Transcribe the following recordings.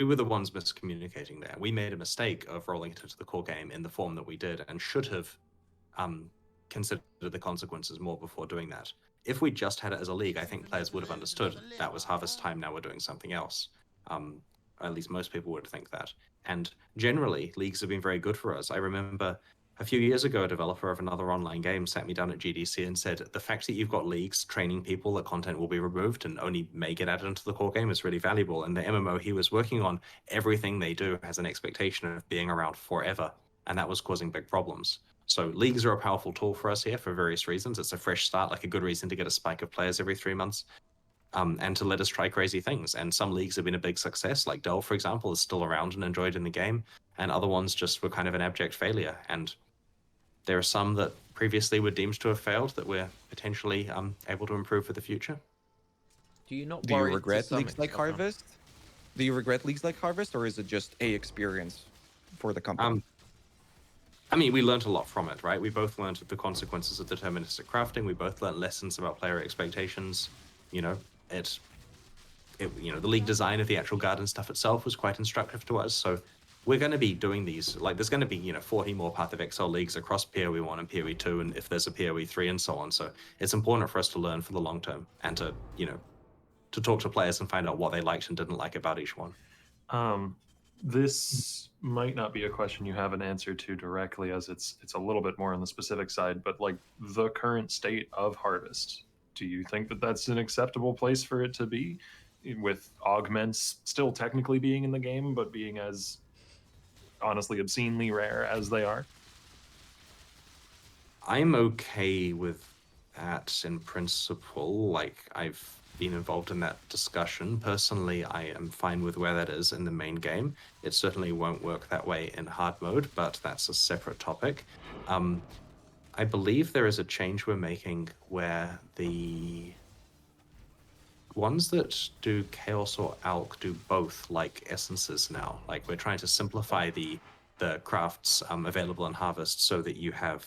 we were the ones miscommunicating there. We made a mistake of rolling it into the core game in the form that we did, and should have considered the consequences more before doing that. If we just had it as a league, I think players would have understood that was harvest time, now we're doing something else. At least most people would think that. And generally, leagues have been very good for us. I remember a few years ago, a developer of another online game sat me down at GDC and said, the fact that you've got leagues training people that content will be removed and only may get added into the core game is really valuable. And the MMO he was working on, everything they do has an expectation of being around forever. And that was causing big problems. So leagues are a powerful tool for us here for various reasons. It's a fresh start, like a good reason to get a spike of players every 3 months. And to let us try crazy things. And some leagues have been a big success, like Delve, for example, is still around and enjoyed in the game, and other ones just were kind of an abject failure. And there are some that previously were deemed to have failed that we're potentially able to improve for the future. Do you not Do you worry regret leagues like Harvest? Do you regret leagues like Harvest, or is it just a experience for the company? I mean, we learned a lot from it, right? We both learned the consequences of deterministic crafting. We both learned lessons about player expectations. You know, the league design of the actual garden stuff itself was quite instructive to us. So we're going to be doing these, like there's going to be, 40 more Path of Exile leagues across PoE 1 and PoE 2, and if there's a PoE 3 and so on. So it's important for us to learn for the long term and to, to talk to players and find out what they liked and didn't like about each one. This might not be a question you have an answer to directly, as it's a little bit more on the specific side, but like the current state of Harvest, do you think that that's an acceptable place for it to be, with augments still technically being in the game, but being as honestly obscenely rare as they are? I'm okay with that in principle. Like, I've been involved in that discussion. Personally, I am fine with where that is in the main game. It certainly won't work that way in hard mode, but that's a separate topic. I believe there is a change we're making where the ones that do Chaos or Alk do both, like essences now. Like, we're trying to simplify the crafts available in Harvest so that you have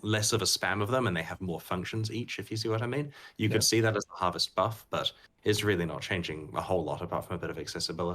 less of a spam of them and they have more functions each, if you see what I mean. You could see that as a Harvest buff, but it's really not changing a whole lot apart from a bit of accessibility.